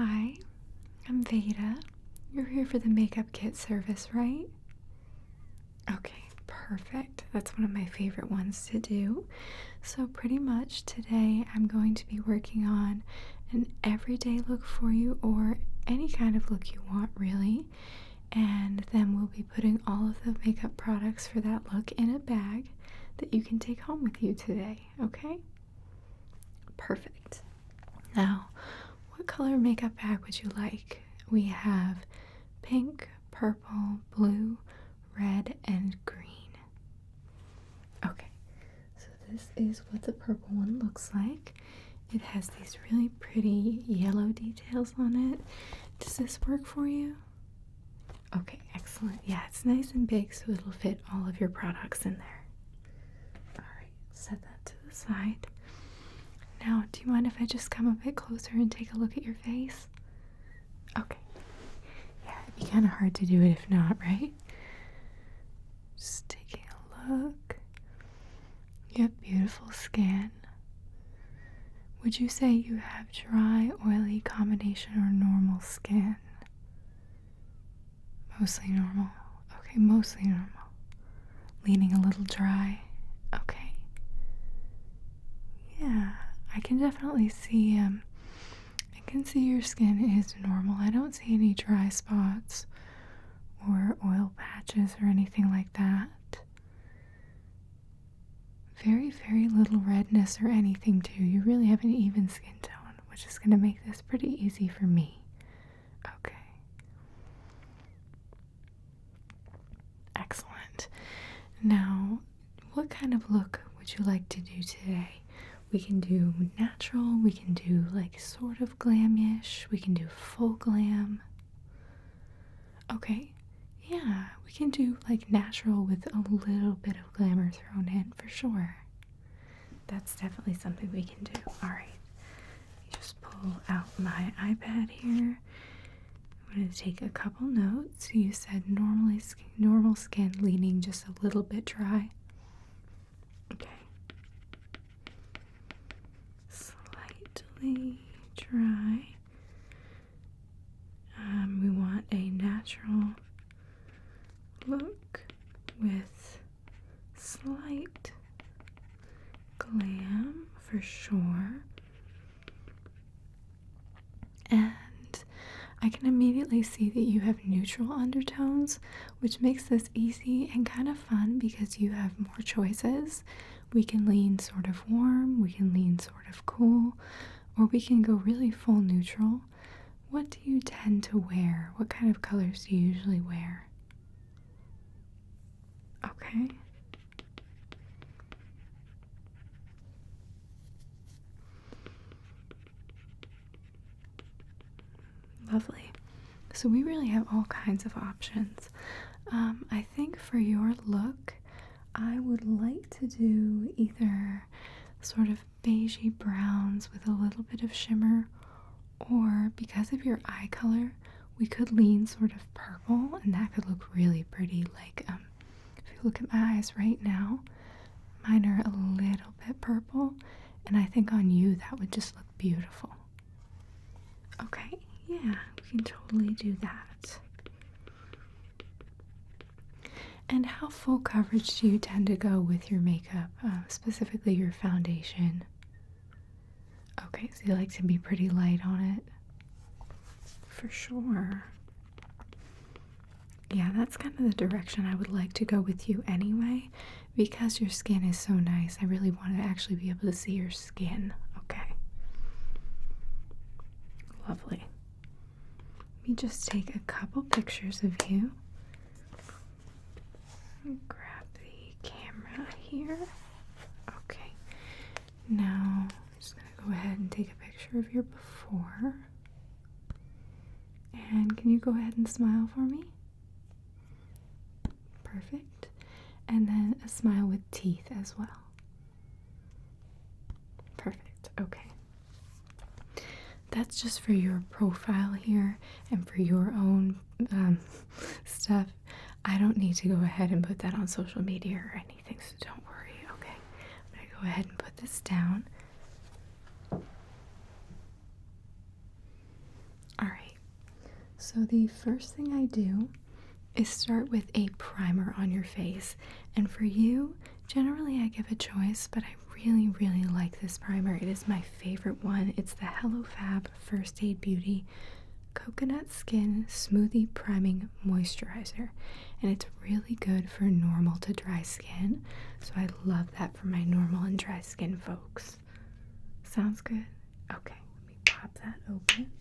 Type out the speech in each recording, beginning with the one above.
Hi, I'm Veda. You're here for the makeup kit service, right? Okay, perfect. That's one of my favorite ones to do. So pretty much today I'm going to be working on an everyday look for you, or any kind of look you want really. And then we'll be putting all of the makeup products for that look in a bag that you can take home with you today, okay? Perfect. Now, what color makeup bag would you like? We have pink, purple, blue, red, and green. Okay, so this is what the purple one looks like. It has these really pretty yellow details on it. Does this work for you? Okay, excellent. Yeah, it's nice and big, so it'll fit all of your products in there. Alright, set that to the side. Now, do you mind if I just come a bit closer and take a look at your face? Okay. Yeah, it'd be kind of hard to do it if not, right? Just taking a look. You have beautiful skin. Would you say you have dry, oily combination or normal skin? Mostly normal. Okay, mostly normal. Leaning a little dry. Okay. Yeah, I can definitely see, I can see your skin is normal. I don't see any dry spots or oil patches or anything like that. Very, very little redness or anything too. You really have an even skin tone, which is going to make this pretty easy for me. Okay. Excellent. Now, what kind of look would you like to do today? We can do natural, we can do like sort of glamish, we can do full glam. Okay, yeah, we can do like natural with a little bit of glamour thrown in for sure. That's definitely something we can do. Alright, just pull out my iPad here. I'm going to take a couple notes. You said normal skin, leaning just a little bit dry. Okay. Slightly dry. We want a natural look with slight glam for sure. And I can immediately see that you have neutral undertones, which makes this easy and kind of fun because you have more choices. We can lean sort of warm, we can lean sort of cool, or we can go really full neutral. What do you tend to wear? What kind of colors do you usually wear? Okay. Lovely. So we really have all kinds of options. I think for your look, I would like to do either sort of beigey browns with a little bit of shimmer, or because of your eye color, we could lean sort of purple, and that could look really pretty. Like, if you look at my eyes right now, mine are a little bit purple, and I think on you that would just look beautiful. Okay, yeah, we can totally do that. And how full coverage do you tend to go with your makeup, specifically your foundation? Okay, so you like to be pretty light on it? For sure. Yeah, that's kind of the direction I would like to go with you anyway, because your skin is so nice. I really want to actually be able to see your skin. Okay. Lovely. Let me just take a couple pictures of you. Grab the camera here. Okay. Now, I'm just going to go ahead and take a picture of your before. And can you go ahead and smile for me? Perfect. And then a smile with teeth as well. Perfect. Okay. That's just for your profile here and for your own stuff. I don't need to go ahead and put that on social media or anything, so don't worry, okay? I'm going to go ahead and put this down. So the first thing I do is start with a primer on your face. And for you, generally I give a choice, but I really like this primer. It is my favorite one. It's the HelloFab First Aid Beauty Coconut Skin Smoothie Priming Moisturizer. And it's really good for normal to dry skin. So I love that for my normal and dry skin folks. Sounds good? Okay, let me pop that open.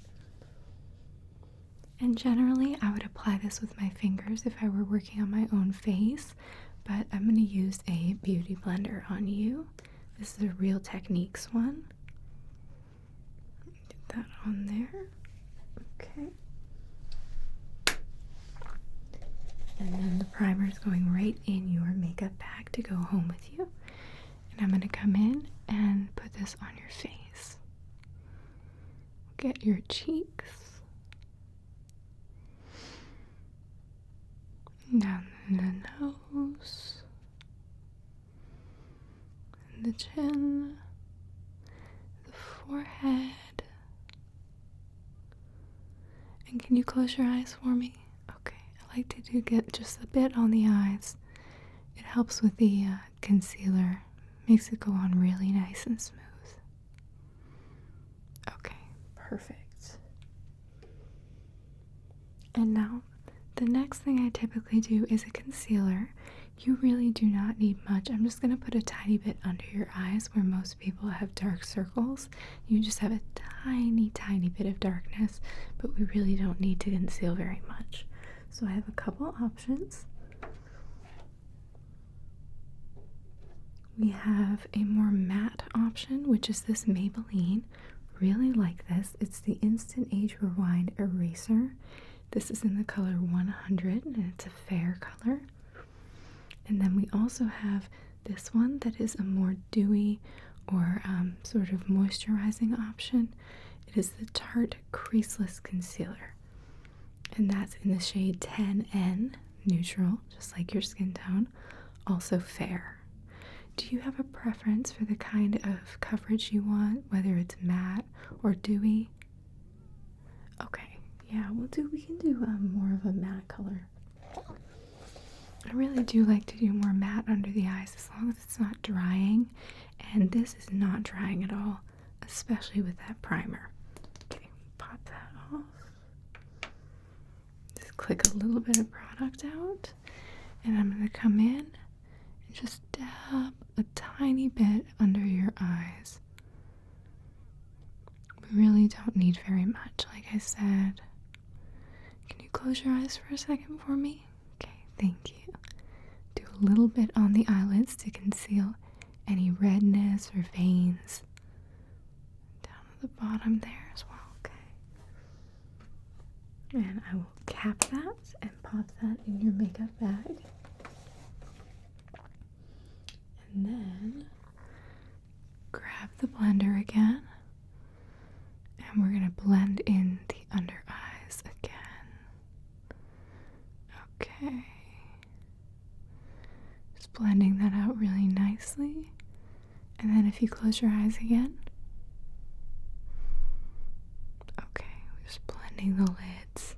And generally, I would apply this with my fingers if I were working on my own face, but I'm going to use a beauty blender on you. This is a Real Techniques one. Get that on there. Okay. And then the primer is going right in your makeup bag to go home with you. And I'm going to come in and put this on your face. Get your cheeks. Down the nose, and the chin, the forehead. And can you close your eyes for me? Okay, I like to get just a bit on the eyes. It helps with the concealer, makes it go on really nice and smooth. Okay, perfect. And now, the next thing I typically do is a concealer. You really do not need much. I'm just going to put a tiny bit under your eyes where most people have dark circles. You just have a tiny bit of darkness, but we really don't need to conceal very much. So I have a couple options. We have a more matte option, which is this Maybelline. Really like this. It's the Instant Age Rewind Eraser. This is in the color 100, and it's a fair color. And then we also have this one that is a more dewy or sort of moisturizing option. It is the Tarte Creaseless Concealer. And that's in the shade 10N, neutral, just like your skin tone, also fair. Do you have a preference for the kind of coverage you want, whether it's matte or dewy? Okay. Yeah, we can do more of a matte color. I really do like to do more matte under the eyes as long as it's not drying. And this is not drying at all, especially with that primer. Okay, pop that off. Just click a little bit of product out. And I'm going to come in and just dab a tiny bit under your eyes. We really don't need very much, like I said. Can you close your eyes for a second for me? Okay, thank you. Do a little bit on the eyelids to conceal any redness or veins. Down at the bottom there as well, okay. And I will cap that and pop that in your makeup bag. And then grab the blender again. And we're going to blend in the under eyes again. Okay. Just blending that out really nicely. And then if you close your eyes again. Okay, we're just blending the lids.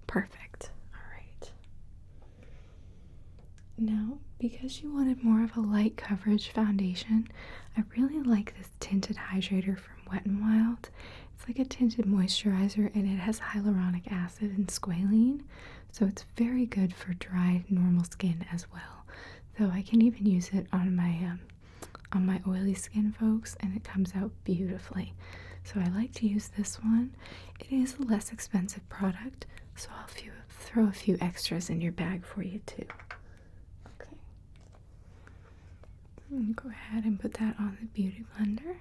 Perfect. Alright. Now, because you wanted more of a light coverage foundation, I really like this tinted hydrator from Wet n Wild. It's like a tinted moisturizer, and it has hyaluronic acid and squalene, so it's very good for dry, normal skin as well. Though I can even use it on my oily skin folks, and it comes out beautifully. So I like to use this one. It is a less expensive product, so I'll throw a few extras in your bag for you too. Okay. Go ahead and put that on the beauty blender.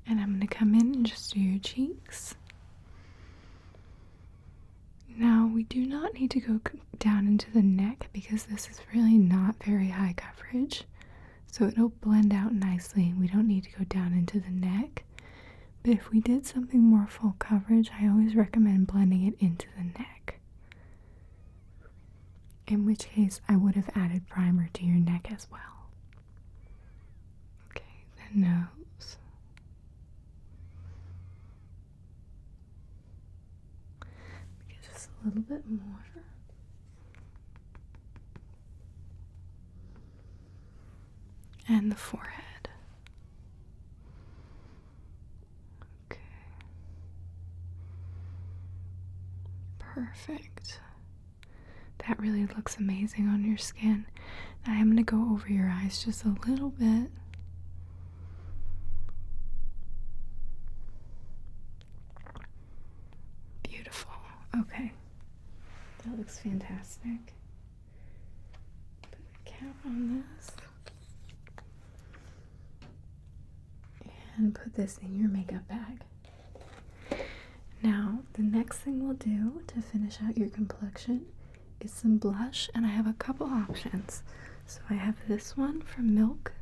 And I'm going to come in and just do your cheeks. Now, we do not need to go down into the neck because this is really not very high coverage. So it'll blend out nicely. We don't need to go down into the neck. But if we did something more full coverage, I always recommend blending it into the neck. In which case, I would have added primer to your neck as well. Okay, the nose. Get just a little bit more. And the forehead. Okay. Perfect. That really looks amazing on your skin. Now I'm going to go over your eyes just a little bit. Beautiful. Okay. That looks fantastic. Put a cap on this. And put this in your makeup bag. Now, the next thing we'll do to finish out your complexion is some blush, and I have a couple options. So I have this one from Milk.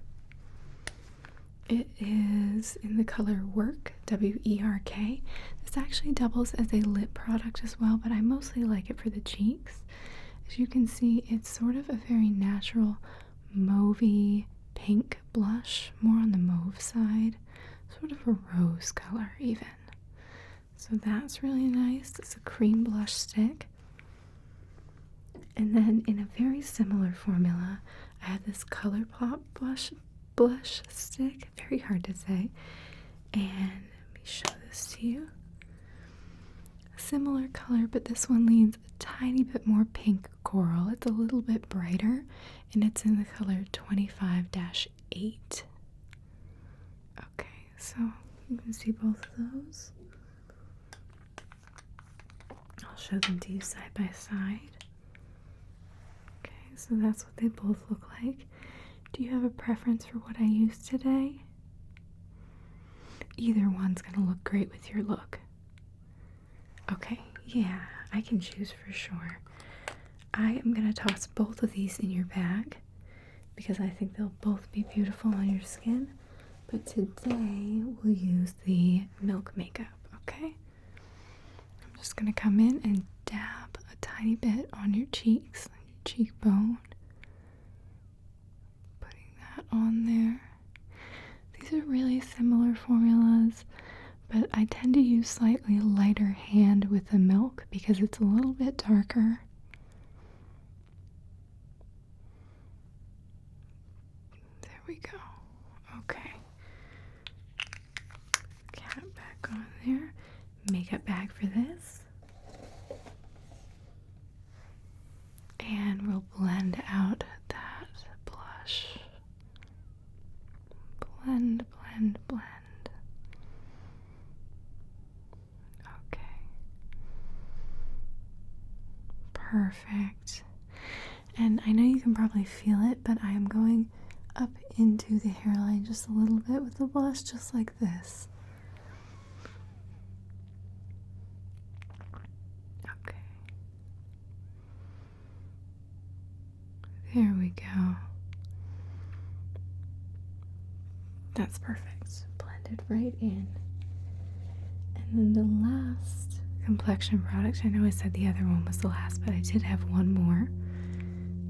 It is in the color Work, W-E-R-K. This actually doubles as a lip product as well, but I mostly like it for the cheeks. As you can see, it's sort of a very natural mauvey pink blush, more on the mauve side, sort of a rose color even. So that's really nice. It's a cream blush stick. And then in a very similar formula, I have this ColourPop blush stick. Very hard to say. And let me show this to you. Similar color, but this one leans a tiny bit more pink coral. It's a little bit brighter, and it's in the color 25-8. Okay, so you can see both of those. I'll show them to you side by side. Okay, so that's what they both look like. Do you have a preference for what I use today? Either one's gonna look great with your look. Okay, yeah, I can choose for sure. I am gonna toss both of these in your bag because I think they'll both be beautiful on your skin. But today we'll use the Milk makeup, okay? I'm just gonna come in and dab a tiny bit on your cheeks, on your cheekbone. Putting that on there. These are really similar formulas, but I tend to use slightly lighter hand with the Milk because it's a little bit darker. There we go. Okay. Cap back on there. Makeup bag for this. And we'll blend out that blush. Blend, blend, blend. Okay. Perfect. And I know you can probably feel it, but I am going up into the hairline just a little bit with the blush, just like this. Okay. There we go. That's perfect. Blended right in. And then the last complexion product, I know I said the other one was the last, but I did have one more.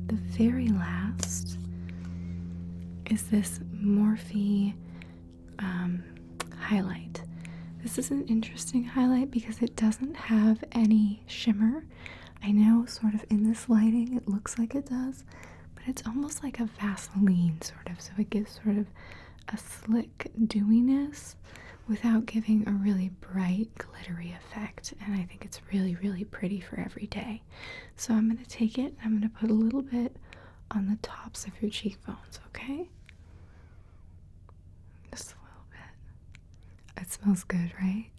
The very last is this Morphe highlight. This is an interesting highlight because it doesn't have any shimmer. I know sort of in this lighting it looks like it does, but it's almost like a Vaseline sort of, so it gives sort of a slick dewiness without giving a really bright glittery effect, and I think it's really, really pretty for every day. So I'm going to take it and I'm going to put a little bit on the tops of your cheekbones, okay? Just a little bit. It smells good, right?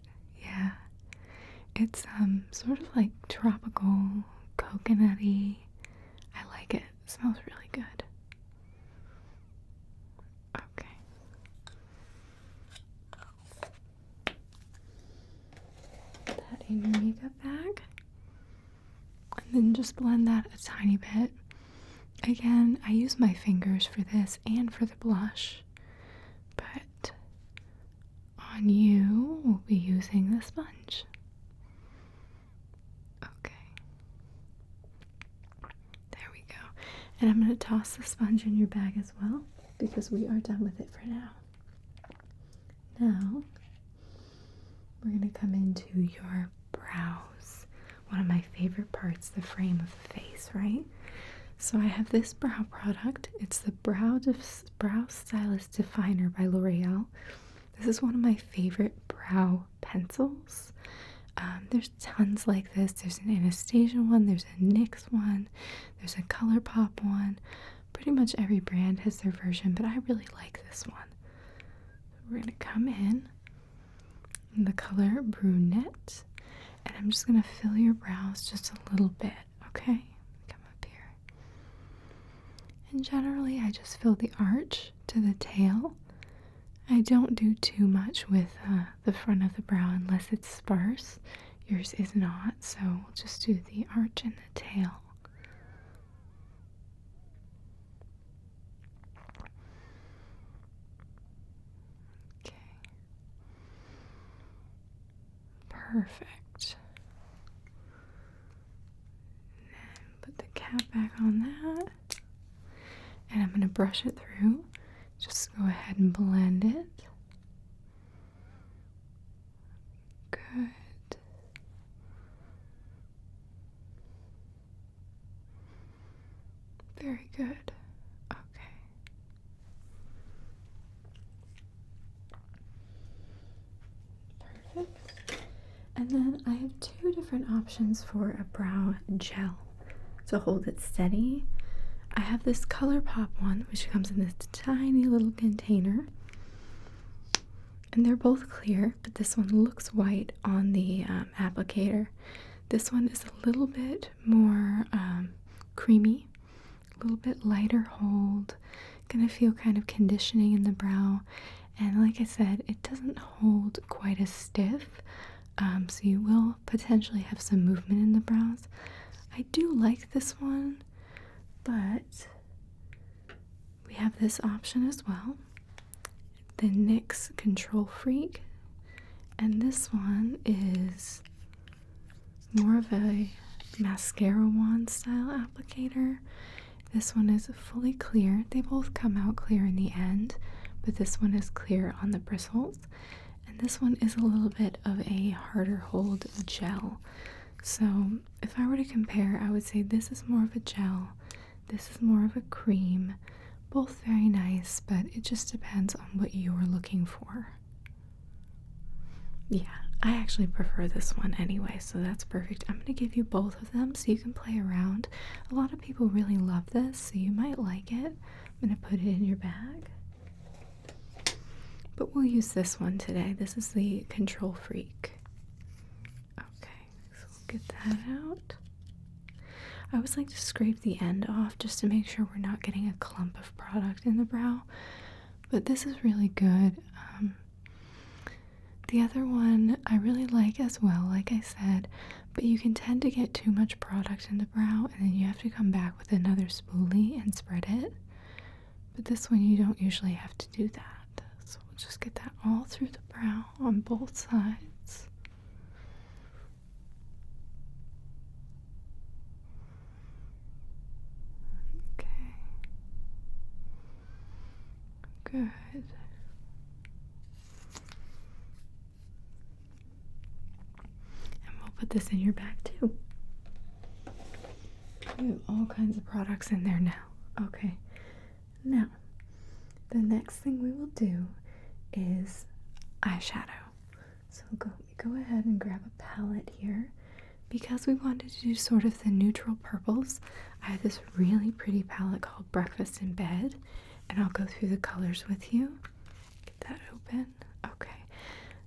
Yeah. It's sort of like tropical, coconutty. I like it. It smells really good. Okay. Put that in your makeup bag. And then just blend that a tiny bit. Again, I use my fingers for this and for the blush, but on you, we'll be using the sponge. Okay. There we go. And I'm going to toss the sponge in your bag as well because we are done with it for now. Now, we're going to come into your brows. One of my favorite parts, the frame of the face, right? So I have this brow product. It's the Brow Stylist Definer by L'Oreal. This is one of my favorite brow pencils. There's tons like this. There's an Anastasia one, there's a NYX one, there's a ColourPop one. Pretty much every brand has their version, but I really like this one. We're going to come in the color Brunette, and I'm just going to fill your brows just a little bit, okay? Come up here. And generally, I just fill the arch to the tail. I don't do too much with the front of the brow unless it's sparse. Yours is not, so we'll just do the arch and the tail. Okay. Perfect. Then put the cap back on that. And I'm going to brush it through. Just go ahead and blend it. Good. Very good. Okay. Perfect. And then I have two different options for a brow gel to hold it steady. I have this ColourPop one, which comes in this tiny little container. And they're both clear, but this one looks white on the applicator. This one is a little bit more creamy, a little bit lighter hold. Gonna feel kind of conditioning in the brow. And like I said, it doesn't hold quite as stiff, so you will potentially have some movement in the brows. I do like this one, but we have this option as well, the NYX Control Freak, and this one is more of a mascara wand style applicator. This one is fully clear. They both come out clear in the end, but this one is clear on the bristles, and this one is a little bit of a harder hold gel. So if I were to compare, I would say this is more of a gel, this is more of a cream. Both very nice, but it just depends on what you're looking for. Yeah, I actually prefer this one anyway, so that's perfect. I'm going to give you both of them so you can play around. A lot of people really love this, so you might like it. I'm going to put it in your bag. But we'll use this one today. This is the Control Freak. Okay, so we'll get that out. I always like to scrape the end off just to make sure we're not getting a clump of product in the brow. But this is really good. The other one I really like as well, like I said, but you can tend to get too much product in the brow and then you have to come back with another spoolie and spread it. But this one you don't usually have to do that. So we'll just get that all through the brow on both sides. Good. And we'll put this in your bag too. We have all kinds of products in there now. Okay. Now, the next thing we will do is eyeshadow. So go ahead and grab a palette here. Because we wanted to do sort of the neutral purples, I have this really pretty palette called Breakfast in Bed. And I'll go through the colors with you. Get that open. Okay.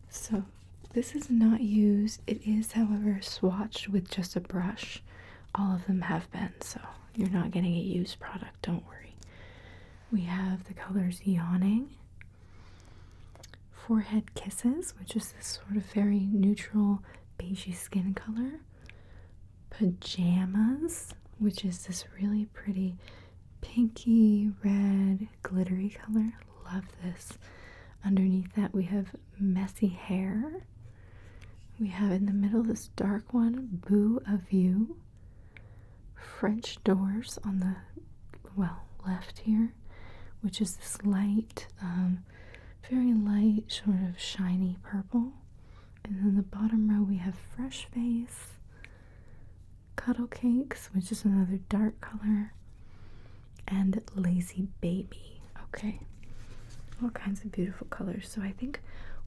So this is not used. It is, however, swatched with just a brush. All of them have been, so you're not getting a used product. Don't worry. We have the colors Yawning, Forehead Kisses, which is this sort of very neutral beigey skin color. Pajamas, which is this really pretty pinky red glittery color. Love this. Underneath that we have Messy Hair. We have in the middle this dark one, Boo of You. French Doors on the left here, which is this light very light, sort of shiny purple. And then the bottom row we have Fresh Face, Cuddle Cakes, which is another dark color, and Lazy Baby. Okay, all kinds of beautiful colors. So I think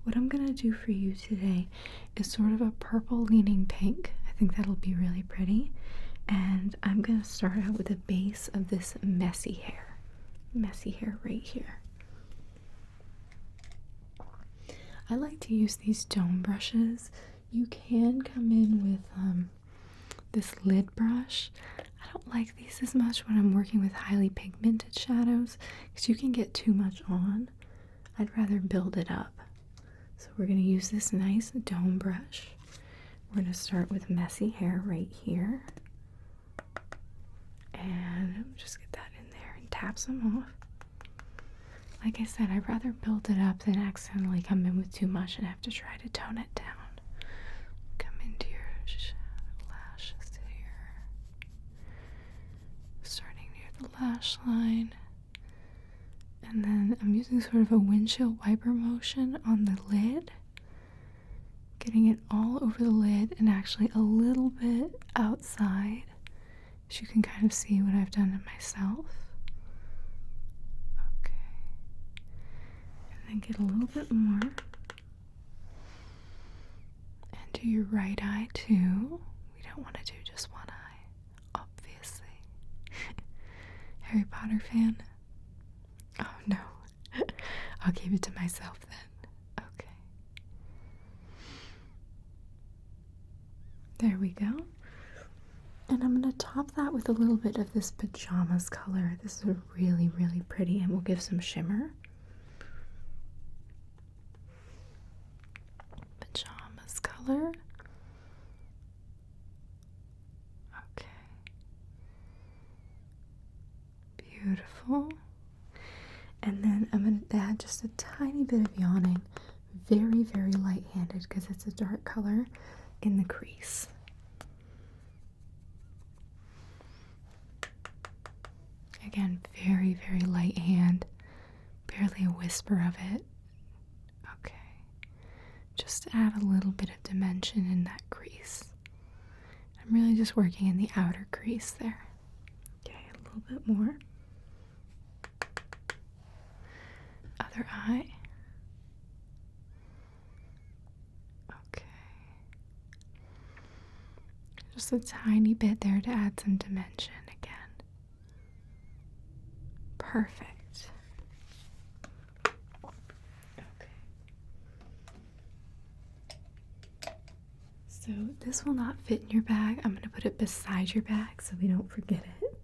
what I'm gonna do for you today is sort of a purple leaning pink. I think that'll be really pretty. And I'm gonna start out with the base of this messy hair right here. I like to use these dome brushes. You can come in with this lid brush. I don't like these as much when I'm working with highly pigmented shadows because you can get too much on. I'd rather build it up. So we're going to use this nice dome brush. We're going to start with messy hair right here. And just get that in there and tap some off. Like I said, I'd rather build it up than accidentally come in with too much and have to try to tone it down. Come into your lashes here. Starting near the lash line. And then I'm using sort of a windshield wiper motion on the lid. Getting it all over the lid and actually a little bit outside. So you can kind of see what I've done to myself. Okay. And then get a little bit more. And do your right eye too. We don't want to do just one eye, obviously. Harry Potter fan? Oh no. I'll keep it to myself then. Okay. There we go. And I'm going to top that with a little bit of this pajamas color. This is really, really pretty and will give some shimmer. Pajamas color. Okay. Beautiful. And then I'm going to add just a tiny bit of yawning. Very, very light-handed because it's a dark color in the crease. Again, very, very light hand. Barely a whisper of it. Okay. Just add a little bit of dimension in that crease. I'm really just working in the outer crease there. Okay, a little bit more. Other eye. Okay. Just a tiny bit there to add some dimension again. Perfect. Okay. So this will not fit in your bag. I'm going to put it beside your bag so we don't forget it.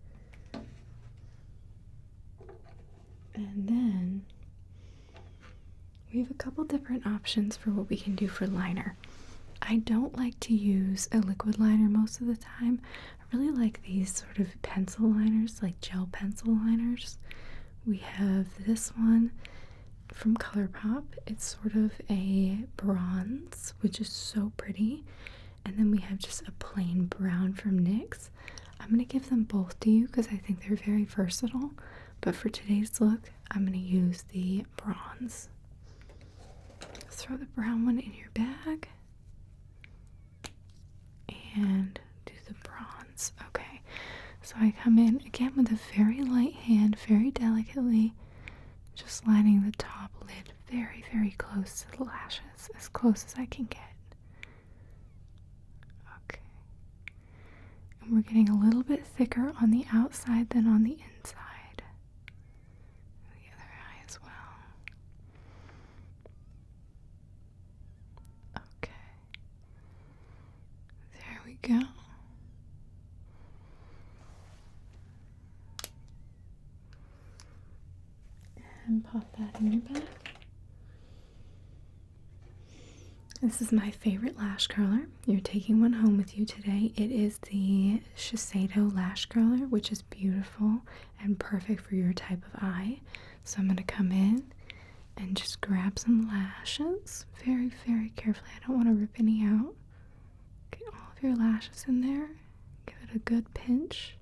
And then we have a couple different options for what we can do for liner. I don't like to use a liquid liner most of the time. I really like these sort of pencil liners, like gel pencil liners. We have this one from ColourPop. It's sort of a bronze, which is so pretty. And then we have just a plain brown from NYX. I'm going to give them both to you because I think they're very versatile. But for today's look, I'm going to use the bronze. Throw the brown one in your bag. And do the bronze. Okay. So I come in again with a very light hand, very delicately, just lining the top lid very, very close to the lashes, as close as I can get. Okay. And we're getting a little bit thicker on the outside than on the inside. The other eye as well. Okay. There we go. And pop that in your bag. This is my favorite lash curler. You're taking one home with you today. It is the Shiseido lash curler, which is beautiful and perfect for your type of eye. So I'm going to come in and just grab some lashes very, very carefully. I don't want to rip any out. Get all of your lashes in there. Give it a good pinch.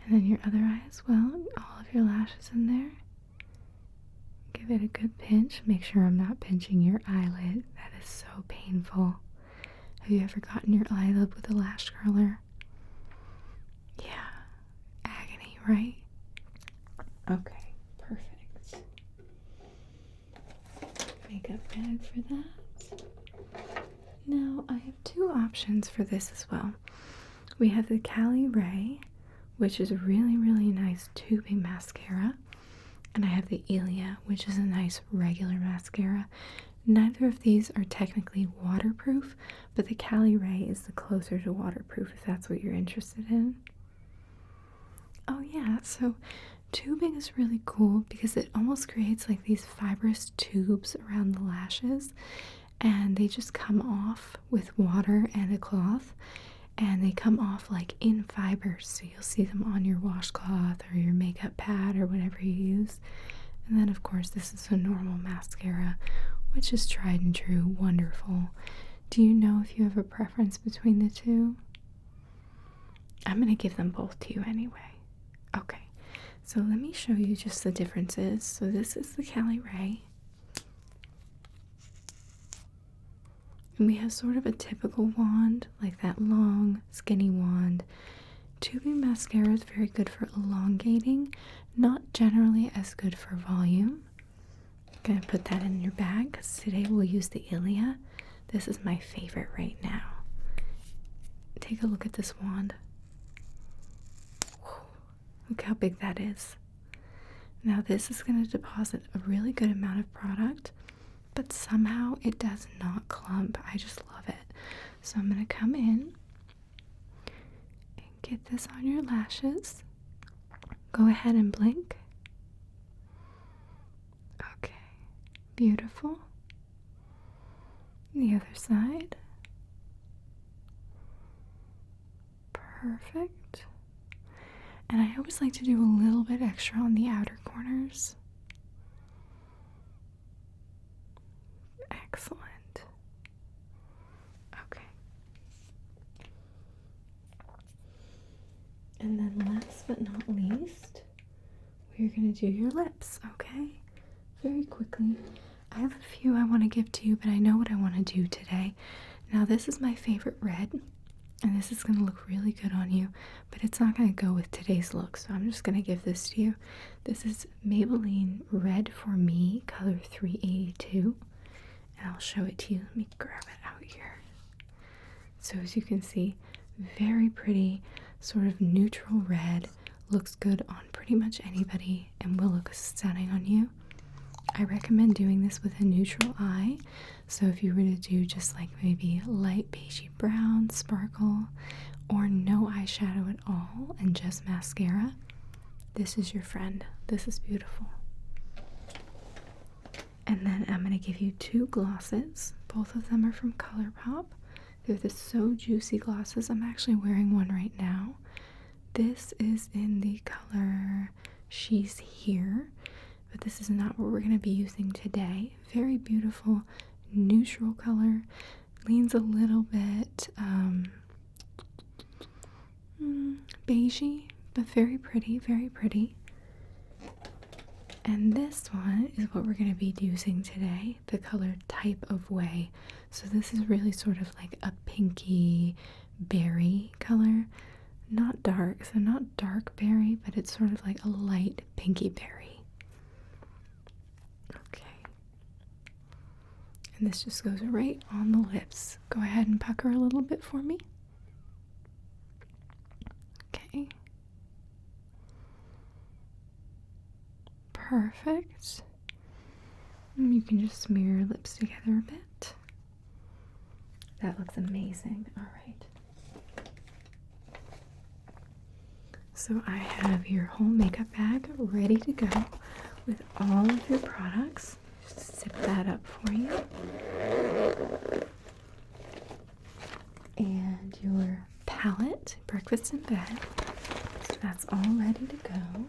And then your other eye as well. All of your lashes in there. Give give it a good pinch. Make sure I'm not pinching your eyelid. That is so painful. Have you ever gotten your eyelid with a lash curler? Yeah. Agony, right? Okay, perfect. Makeup bag for that. Now, I have two options for this as well. We have the Cali Ray, which is a really, really nice tubing mascara. And I have the Ilia, which is a nice regular mascara. Neither of these are technically waterproof, but the Cali Ray is the closer to waterproof if that's what you're interested in. Oh yeah, so tubing is really cool because it almost creates like these fibrous tubes around the lashes, and they just come off with water and a cloth, and they come off like in fibers, so you'll see them on your washcloth or your makeup pad or whatever you use. And then of course this is a normal mascara, which is tried and true, wonderful. Do you know if you have a preference between the two? I'm going to give them both to you anyway. Okay, so let me show you just the differences. So this is the Cali Ray. And we have sort of a typical wand, like that long, skinny wand. Tubing mascara is very good for elongating, not generally as good for volume. I'm going to put that in your bag because today we'll use the Ilia. This is my favorite right now. Take a look at this wand. Look how big that is. Now this is going to deposit a really good amount of product, but somehow it does not clump. I just love it. So I'm going to come in and get this on your lashes. Go ahead and blink. Okay, beautiful. The other side. Perfect. And I always like to do a little bit extra on the outer corners. Excellent. Okay. And then last but not least, we're going to do your lips, okay? Very quickly. I have a few I want to give to you, but I know what I want to do today. Now this is my favorite red, and this is going to look really good on you, but it's not going to go with today's look, so I'm just going to give this to you. This is Maybelline Red For Me, color 382, and I'll show it to you. Let me grab it out here. So as you can see, very pretty, sort of neutral red, looks good on pretty much anybody and will look stunning on you. I recommend doing this with a neutral eye. So if you were to do just like maybe light beigey brown, sparkle, or no eyeshadow at all and just mascara, this is your friend. This is beautiful. And then I'm going to give you two glosses. Both of them are from ColourPop. They're the So Juicy glosses. I'm actually wearing one right now. This is in the color She's Here, but this is not what we're going to be using today. Very beautiful, neutral color. Leans a little bit beigey, but very pretty, very pretty. And this one is what we're going to be using today, the color Type of Way. So this is really sort of like a pinky berry color. Not dark, so not dark berry, but it's sort of like a light pinky berry. Okay. And this just goes right on the lips. Go ahead and pucker a little bit for me. Okay. Perfect. And you can just smear your lips together a bit. That looks amazing. All right. So I have your whole makeup bag ready to go with all of your products. Just zip that up for you. And your palette, breakfast in bed. So that's all ready to go.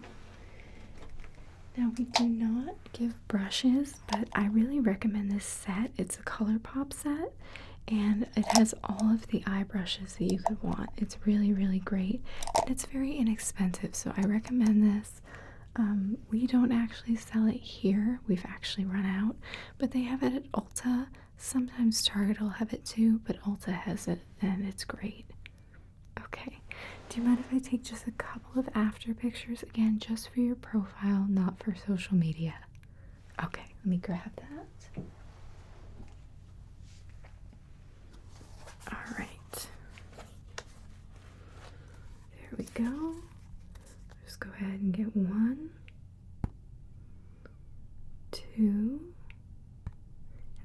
Now we do not give brushes, but I really recommend this set. It's a ColourPop set, and it has all of the eye brushes that you could want. It's really, really great, and it's very inexpensive, so I recommend this. We don't actually sell it here. We've actually run out, but they have it at Ulta. Sometimes Target will have it too, but Ulta has it and it's great. Okay. Do you mind if I take just a couple of after pictures again, just for your profile, not for social media? Okay, let me grab that. All right. There we go. Just go ahead and get 1, 2, and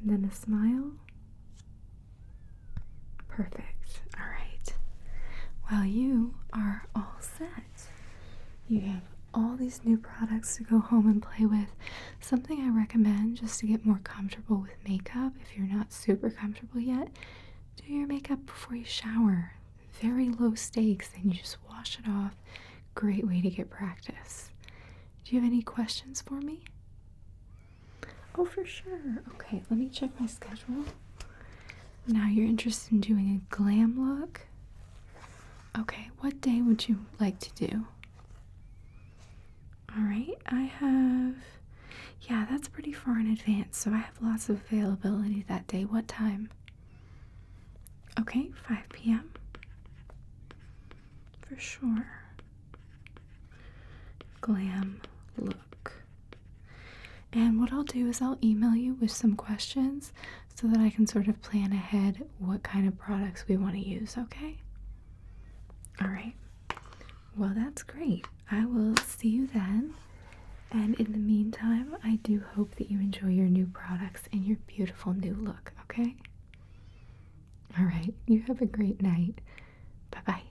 then a smile. Perfect. All right. Well, you are all set. You have all these new products to go home and play with. Something I recommend just to get more comfortable with makeup, if you're not super comfortable yet, do your makeup before you shower. Very low stakes, and you just wash it off. Great way to get practice. Do you have any questions for me? Oh, for sure. Okay, let me check my schedule. Now you're interested in doing a glam look? Okay, what day would you like to do? All right, I have, yeah, that's pretty far in advance, so I have lots of availability that day. What time? Okay, 5 p.m. For sure. Glam look. And what I'll do is I'll email you with some questions so that I can sort of plan ahead what kind of products we want to use, okay? All right. Well, that's great. I will see you then. And in the meantime, I do hope that you enjoy your new products and your beautiful new look, okay? All right. You have a great night. Bye-bye.